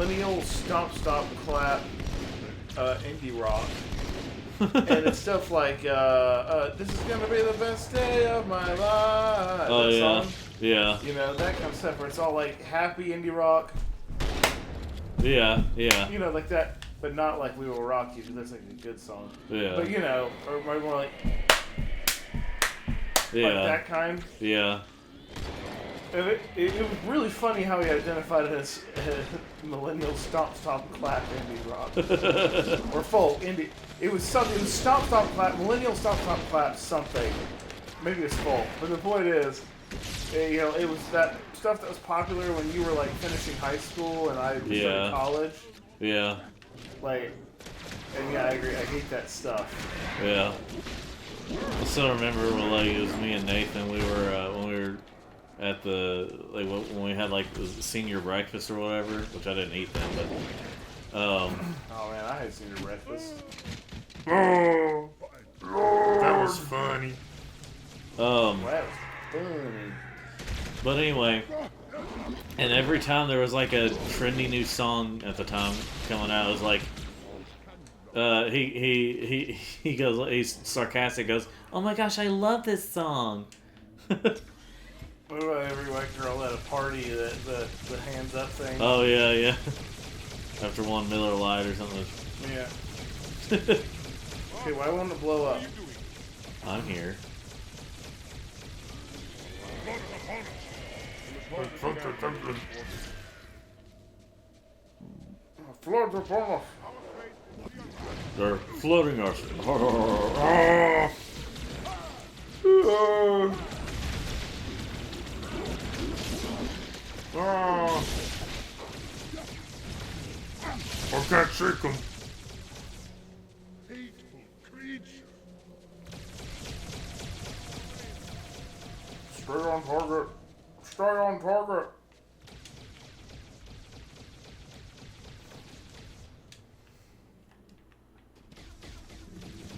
millennial stomp clap indie rock. And it's stuff like, this is gonna be the best day of my life. Oh, that yeah. song. Yeah. You know, that kind of stuff where it's all like happy indie rock. Yeah, yeah. You know, like that, but not like We Will Rock You, that's like a good song. Yeah. But you know, or more like, Yeah. like that kind. Yeah. And it was really funny how he identified it as millennial stomp clap indie rock. Or folk indie. It was something, it was stomp clap, millennial stomp clap something. Maybe it's folk. But the point is, you know, it was that stuff that was popular when you were like finishing high school and I was in college. Yeah. Like, and yeah, I agree. I hate that stuff. Yeah. I still remember when, like, it was me and Nathan, we were, when we were at the, like, when we had, like, the senior breakfast or whatever, which I didn't eat then, but, oh man, I had senior breakfast. Oh, Lord. That was funny. That was funny. But anyway, and every time there was, like, a trendy new song at the time coming out, it was like, he goes, he's sarcastic, goes, "Oh my gosh, I love this song." What about every white girl at a party, the hands up thing? Oh yeah, yeah. After one Miller Lite or something. Yeah. Okay, why won't it blow up? I'm here. Flood upon us. They're flooding us. I can't shake him. Stay on target. Stay on target.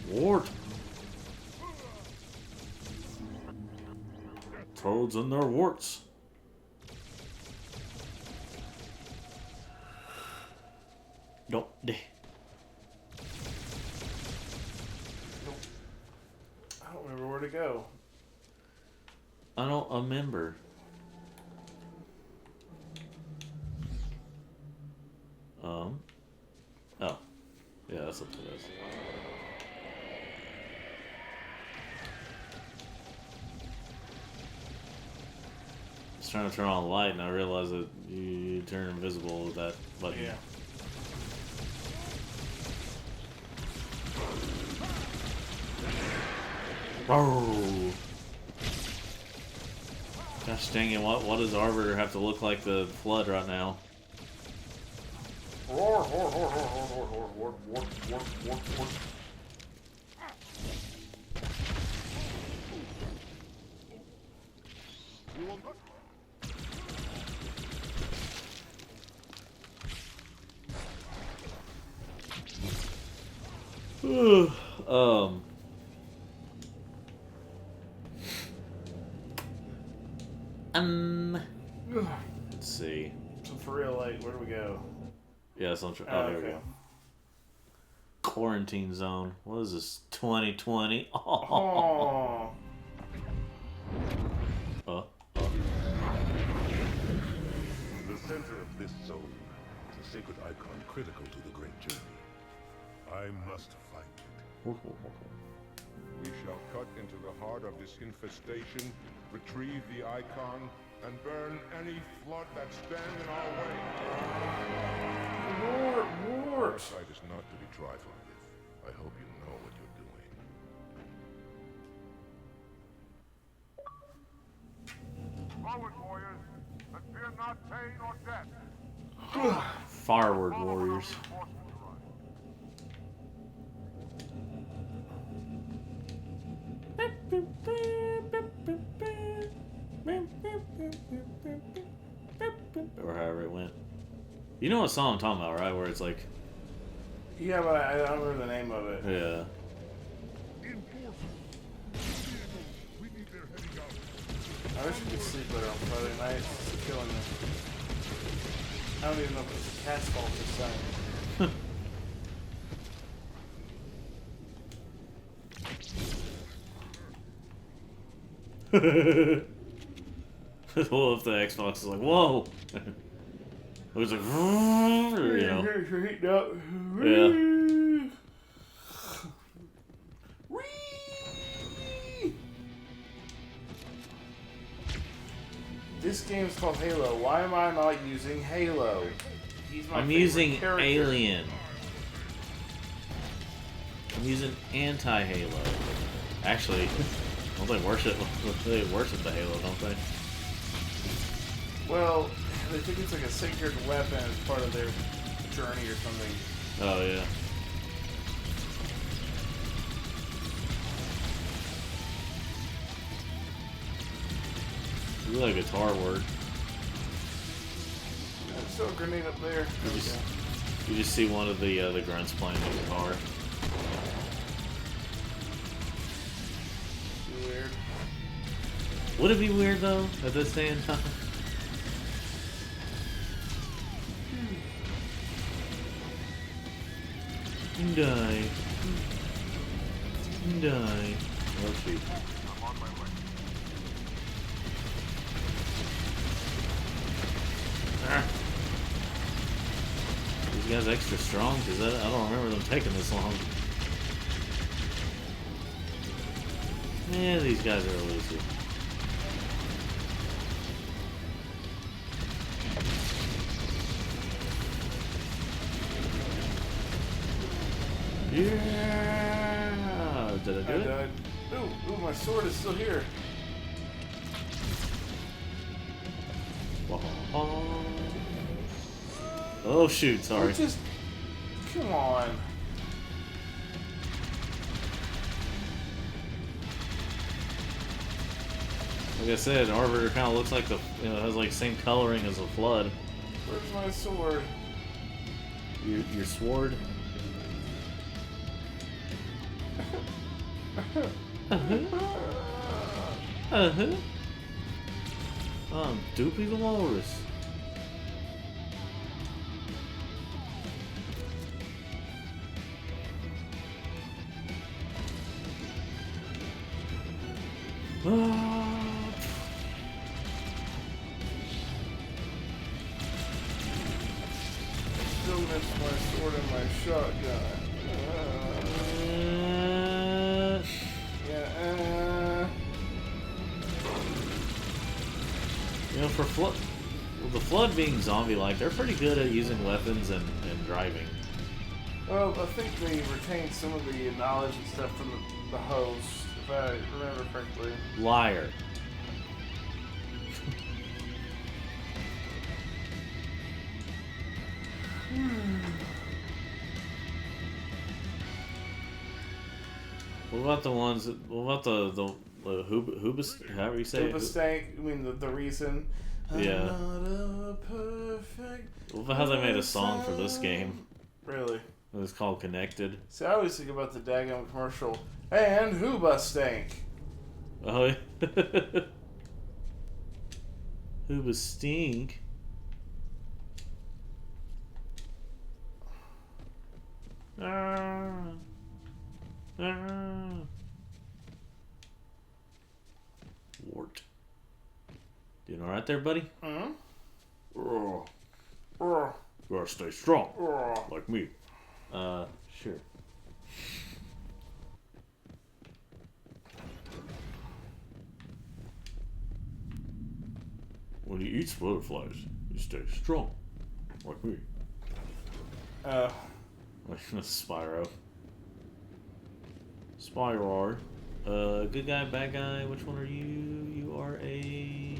Wart. Toads and their warts. Don't. I don't remember where to go. I don't remember. Oh. Yeah, that's what it is. I was trying to turn on the light and I realized that you turn invisible with that button. Yeah. Oh. Gosh dang it, what does Arbiter have to look like the flood right now? Roar, roar, roar, roar, roar, roar, roar, roar, roar, roar, roar. Let's see. So for real, like, where do we go? Yeah, so here we go. Quarantine zone. What is this? 2020. Oh. The center of this zone is a sacred icon critical to the great journey. I must find it. We shall cut into the heart of this infestation, retrieve the icon, and burn any flood that stand in our way. War. Our sight is not to be trifled with. I hope you know what you're doing. Forward, warriors, and fear not pain or death. Forward, warriors. Or however it went. You know what song I'm talking about, right? Where it's like... Yeah, but I don't remember the name of it. Yeah. I wish we could sleep better on Friday nights. It's killing me. I don't even know if it was a cat's fault this time. Well, if the Xbox is like, whoa! It was like, you know. Yeah. This game is called Halo. Why am I not using Halo? He's my I'm favorite using character. Alien. I'm using anti-Halo. Actually, don't they worship the Halo, don't they? Well, they think it's like a sacred weapon as part of their journey or something. Oh yeah. You like a guitar word. There's still a grenade up there. You just see one of the grunts playing the guitar. Weird. Would it be weird though at this day and time? Die. Die. Oh shoot. Ah. These guys extra strong because I don't remember them taking this long. Yeah, these guys are elusive. Yeah! Did I do it? died. Ooh, my sword is still here. Oh shoot, sorry. Just come on. Like I said, Arbiter kind of looks like has like same coloring as a flood. Where's my sword? Your sword? Oh, Doopy the Walrus. Still miss my sword and my shotgun. You know, for the Flood being zombie-like, they're pretty good at using weapons and driving. Well, I think they retained some of the knowledge and stuff from the host, if I remember correctly. Liar. What about the ones? What about the Hubas? However you say it. Stank, I mean the reason. Yeah. I'm not a perfect. What about how they made a song for this game? Really? It was called Connected. See, I always think about the daggum commercial. And Hooba Stank. Oh yeah. Hubas stink. Wart. Doing alright there, buddy? Hmm? You gotta stay strong. Like me. Sure. When you eat butterflies, you stay strong. Like me. Spyro. Spyro. Good guy, bad guy, which one are you? You are a...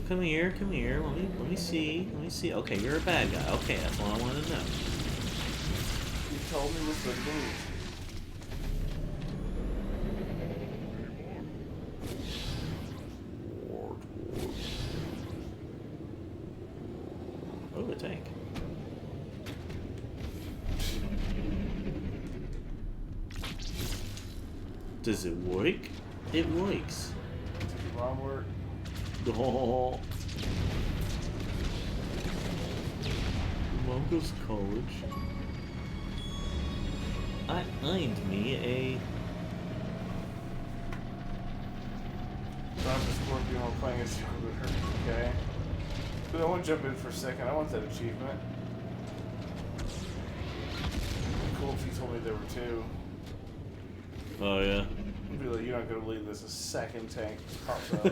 Come here, come here. Let me see. Let me see. Okay, you're a bad guy. Okay, that's what I wanted to know. You told me with the move. Oh, a tank. Does it work? It works. Bomb work. Oh. Mongo's College. I earned me a... Dr. Scorpion while playing as Jupiter. Okay. But I want to jump in for a second. I want that achievement. Cool if you told me there were two. Oh, yeah. I'd be like, you're not going to believe this. A second tank just pops up.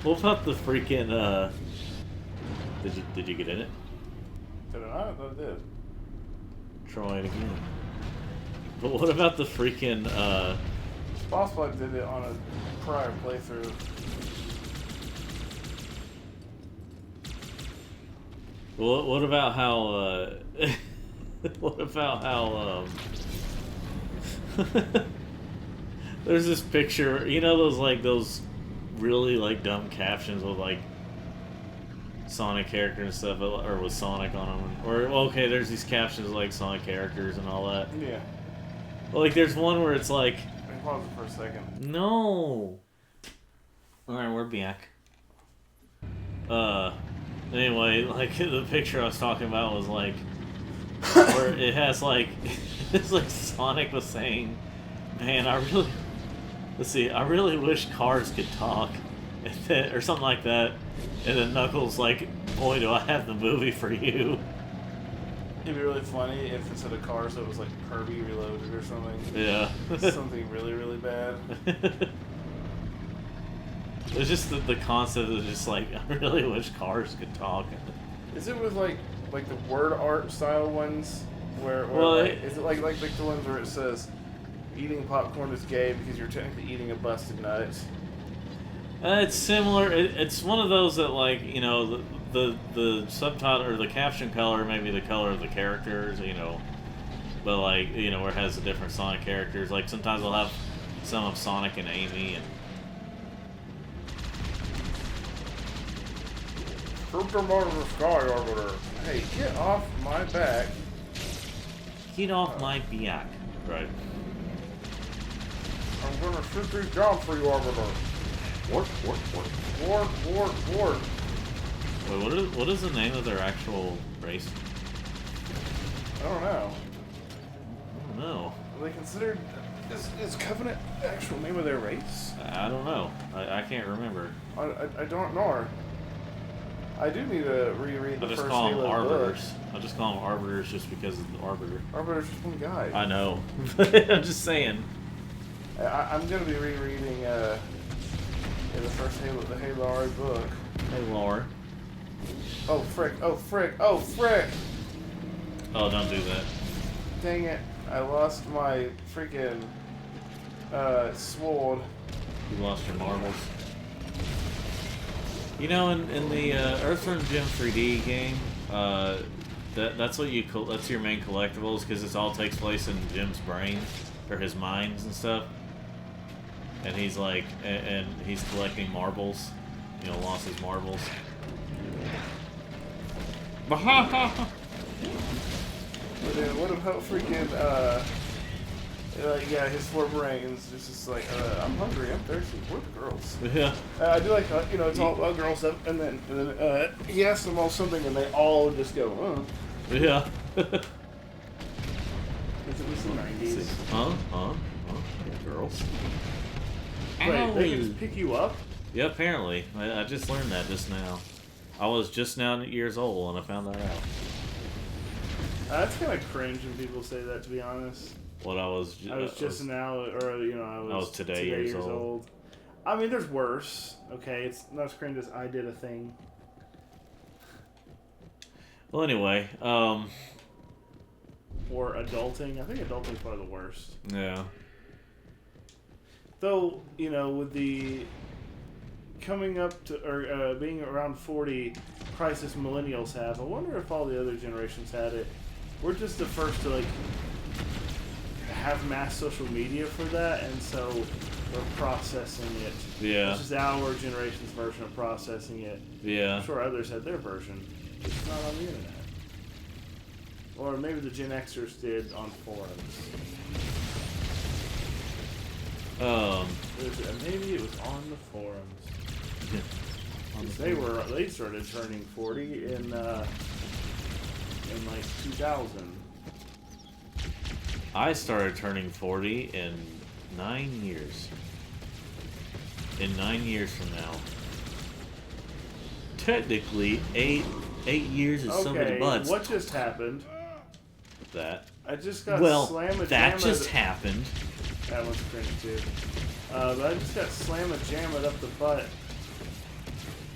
What about the freaking, Did you get in it? Did I not? I thought I did. Try it again. But what about the freaking, Boss Fight did it on a prior playthrough. What about how, what about how, there's this picture, you know those really, like, dumb captions with, like, Sonic characters and stuff, or with Sonic on them, or, okay, there's these captions like Sonic characters and all that. Yeah. Well, like, there's one where it's like... Let me pause it for a second. No! Alright, we're back. Anyway, like, the picture I was talking about was like... where it has, like... it's like Sonic was saying, man, let's see, I really wish cars could talk. And then, or something like that. And then Knuckles like, boy, do I have the movie for you. It'd be really funny if instead of Cars it was like Kirby Reloaded or something. Yeah. Something really, really bad. It's just the concept of just like, I really wish cars could talk. Is it with like the word art style ones? Where Well, like, is it like the ones where it says eating popcorn is gay because you're technically eating a busted nut? It's similar. It's one of those that, like, you know, the subtitle or the caption color may be the color of the characters, you know, but, like, you know, where it has the different Sonic characters. Like, sometimes they'll have some of Sonic and Amy and... Super Mario Sky Orbiter. Hey, get off my back. Get off my back. Right. I'm gonna shoot these down for you, Orbiter. Wart. Ward. Wait, what is the name of their actual race? I don't know. I don't know. Are they considered... Is Covenant the actual name of their race? I don't know. I can't remember. I don't know. I do need to reread the I just first call them Halo Arbiters. book. I just call them Arbiters just because of the Arbiter. Arbiter's just one guy. I know. I'm just saying. I'm going to be rereading the first the Halo book. Hey, Laura. Oh, frick. Oh, don't do that. Dang it. I lost my freaking sword. You lost your marbles. You know, in the Earthworm Jim 3D game, that's what that's your main collectibles, because it all takes place in Jim's brain, or his minds and stuff. And he's like, and he's collecting marbles. You know, lost his marbles. But then what about freaking, yeah, his 4 brains, just like, I'm hungry, I'm thirsty, where are the girls? Yeah. I do like, you know, it's all girl stuff, and then he asks them all something, and they all just go, Yeah. It was the 90s. Huh? Girls. Wait, they can just pick you up? Yeah, apparently. I just learned that just now. I was just now years old when I found that out. That's kind of cringe when people say that, to be honest. What I was now, or, you know, I was today years old. I mean, there's worse, okay? It's not as cringe as I did a thing. Well, anyway, Or adulting. I think adulting's probably the worst. Yeah. Though, you know, with the coming up to, or being around 40 crisis millennials have, I wonder if all the other generations had it. We're just the first to, like, have mass social media for that, and so we're processing it. Yeah. This is our generation's version of processing it. Yeah. I'm sure others had their version. It's not on the internet. Or maybe the Gen Xers did on forums. Maybe it was on the forums. They started turning 40 in in like 2000. I started turning 40 in 9 years. In 9 years from now. Technically, eight years is so many months. What just happened? That. I just got slammed. That just happened. That one's cringe too. But I just got slammed a jam it up the butt.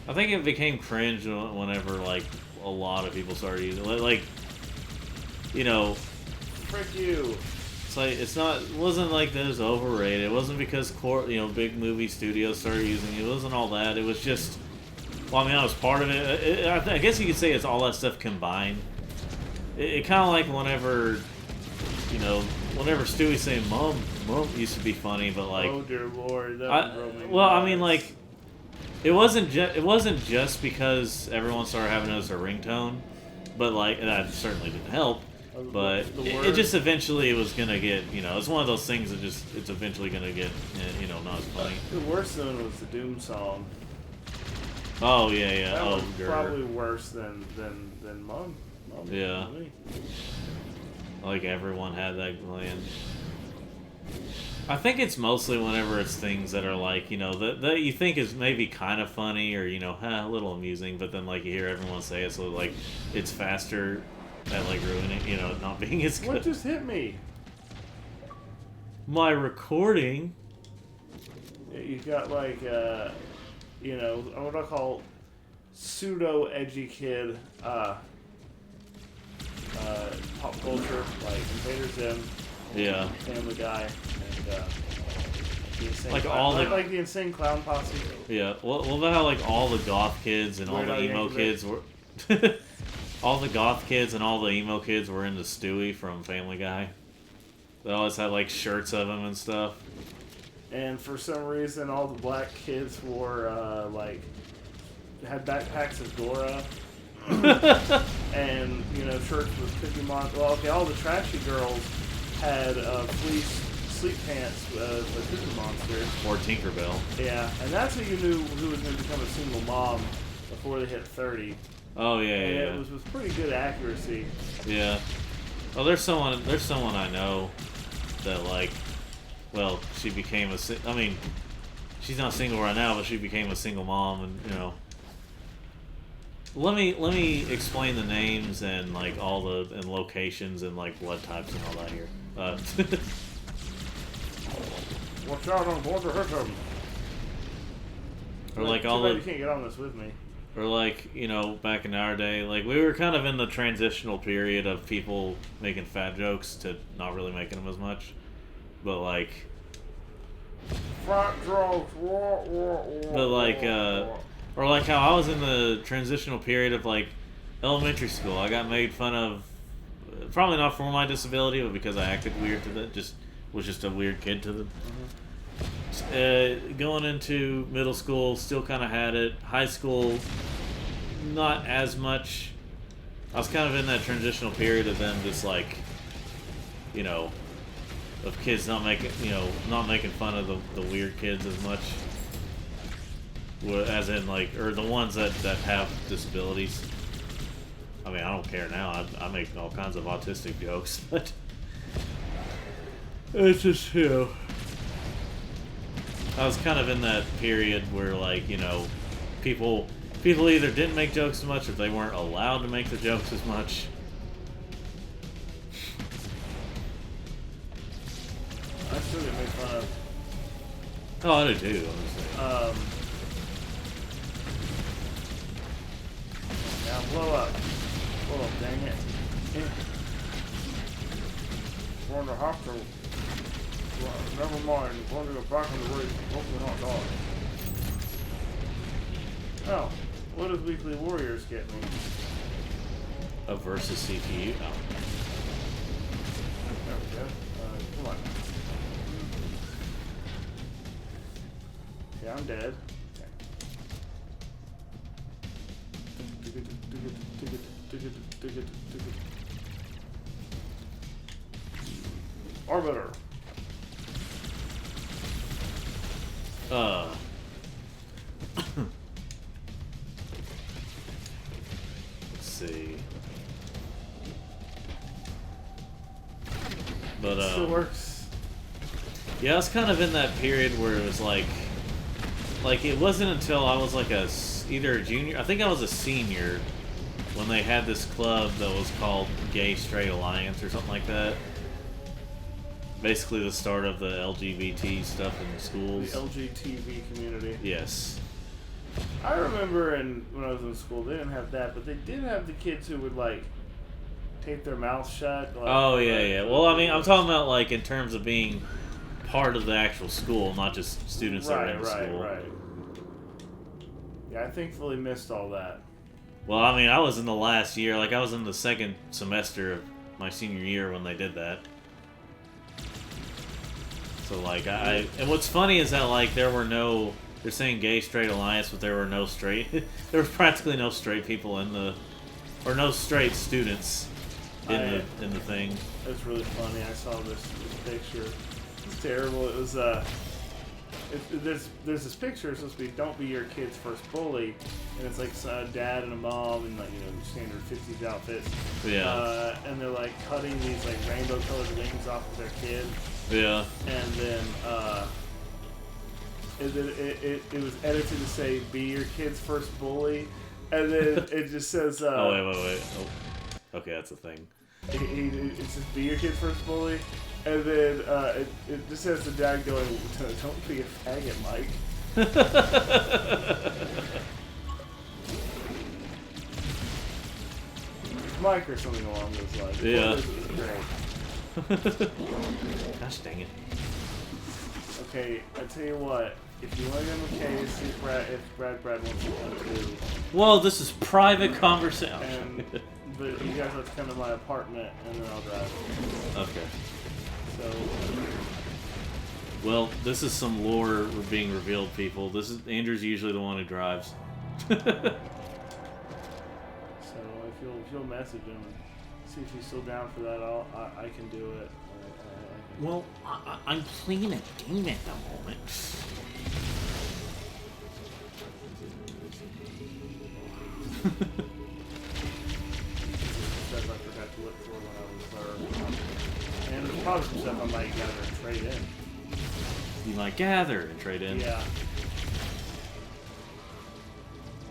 I think it became cringe whenever like a lot of people started using it. Like, you know, Frick you. it's like it wasn't like that it was overrated. It wasn't because big movie studios started using it. It wasn't all that. It was just, well, I mean, I was part of it. I guess you could say it's all that stuff combined. It kind of like whenever Stewie's saying "mom" used to be funny, but like, oh dear lord, that drove me well, I nuts. mean, like, it wasn't just because everyone started having it as a ringtone, but like that certainly didn't help. But it just eventually was gonna get, it's one of those things that it's eventually gonna get, not as funny. The worst one was the Doom song. Oh yeah. That was grr. probably worse than Mom. Yeah. Like everyone had that playing. I think it's mostly whenever it's things that are like, that you think is maybe kind of funny or, a little amusing, but then like you hear everyone say it, so like it's faster at like ruining, not being as good. What just hit me? My recording. You got like, what I call pseudo edgy kid, pop culture, like Invader Zim, Yeah. Family Guy, and the Insane Like Clown, all the- like the Insane Clown Posse. Yeah. Well, about how like all the goth kids and all Weird the Al emo Yankovic. kids were. All the goth kids and all the emo kids were into Stewie from Family Guy. They always had like shirts of him and stuff. And for some reason, all the black kids wore had backpacks of Dora, and shirts with Cookie Monster. Well, okay, all the trashy girls had fleece sleep pants with Cookie Monster Or Tinkerbell. Yeah, and that's how you knew who was going to become a single mom before they hit 30. Oh yeah, And yeah. it was with pretty good accuracy. Yeah. Well, there's someone I know that like, well, she became I mean, she's not single right now, but she became a single mom, and Let me explain the names and like all and locations and like blood types and all that here. Watch out, I'm going to hurt them. Or like Too all bad the. you can't get on this with me. Or like, back in our day, like we were kind of in the transitional period of people making fat jokes to not really making them as much. But like, Fat jokes. but like, or like how I was in the transitional period of like elementary school. I got made fun of, probably not for my disability, but because I acted weird to was just a weird kid to them. Going into middle school, still kind of had it. High school, not as much. I was kind of in that transitional period of them just like, of kids not making fun of the weird kids as much. As in like, or the ones that have disabilities. I mean, I don't care now. I make all kinds of autistic jokes, but it's just, I was kind of in that period where, like, people either didn't make jokes as much or they weren't allowed to make the jokes as much. I still get made fun of. Oh, I do too, honestly. Now blow up. Blow up, dang it. Going to hospital. Well, never mind. Going to go back in the race. Hopefully not die. Oh, what does Weekly Warriors get me? A versus CPU. Oh. There we go. Come on. Yeah, I'm dead. Arbiter. Let's see. But It still works. yeah, I was kind of in that period where it was like it wasn't until I was like either a junior, I think I was a senior, when they had this club that was called Gay Straight Alliance or something like that. Basically the start of the LGBT stuff in the schools. The LGTV community. Yes. I remember when I was in school, they didn't have that, but they did have the kids who would, like, tape their mouth shut. Like, Oh, yeah. Well, I mean, I'm talking about, like, in terms of being part of the actual school, not just students that are in the school. Right. Yeah, I thankfully missed all that. Well, I mean, I was in the last year. Like, I was in the second semester of my senior year when they did that. So, like, and what's funny is that, like, there were no... They're saying gay straight alliance, but there were no straight... there was practically no straight people in the... Or no straight students in the thing. It's really funny. I saw this picture. It's terrible. It was, there's this picture. It's supposed to be "Don't be your kid's first bully," and it's like a dad and a mom in, like, you know, standard 50s outfits. Yeah. And they're like cutting these like rainbow-colored wings off of their kid. Yeah. And then it was edited to say "Be your kid's first bully," and then it just says. Oh wait. Oh, okay, that's a thing. It says "Be your kid's first bully." And then it just has the dad going, "Don't be a faggot, Mike." Mike or something along those lines. Yeah. It was great. Gosh dang it. Okay, I tell you what. If you want to go in the case, see if Brad wants to come too. Whoa, this is private conversation. But you guys have to come to my apartment, and then I'll drive. Okay. So. Well, this is some lore being revealed, people. This is Andrew's usually the one who drives. So if you'll message him and see if he's still down for that, I can do it. Well, I'm playing a game at the moment. Stuff I forgot to look for when I was there. And there's probably some stuff I might gather and trade in. You might gather and trade in. Yeah.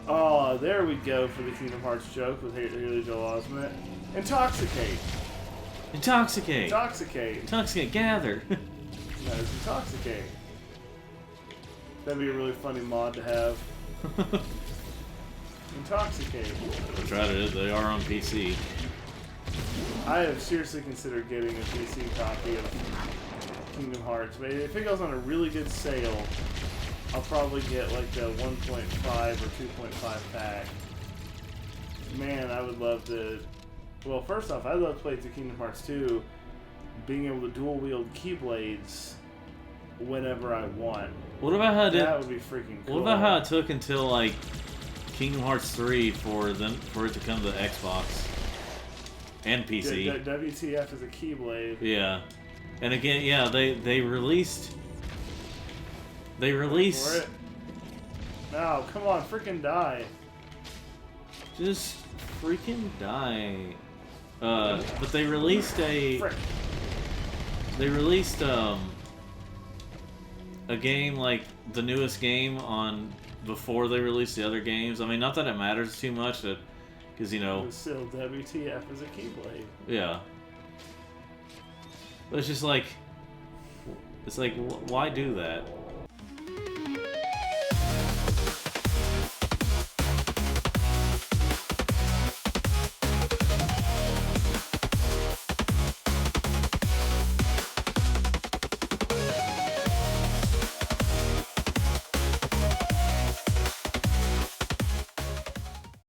Oh, there we go for the Kingdom Hearts joke with Haley Joel Osment. Intoxicate. Intoxicate. Intoxicate. Intoxicate. Gather. No, it's Intoxicate. That'd be a really funny mod to have. Intoxicate. That's right. They are on PC. I have seriously considered getting a PC copy of Kingdom Hearts, but if it goes on a really good sale, I'll probably get like the 1.5 or 2.5 pack. Man, I would love to... Well, first off, I'd love to play through Kingdom Hearts 2, being able to dual-wield Keyblades whenever I want. What about how that would be freaking cool. What about how it took until, like, Kingdom Hearts 3 for it to come to Xbox and PC? WTF is a Keyblade. Yeah. And again, yeah, they released... They released... For it. No, come on, freaking die. Just freaking die. But they released a... Frick. They released, a game, like, the newest game on... before they released the other games. I mean, not that it matters too much, because, you know... But still, WTF is a Keyblade. Yeah. But it's just like... It's like, why do that?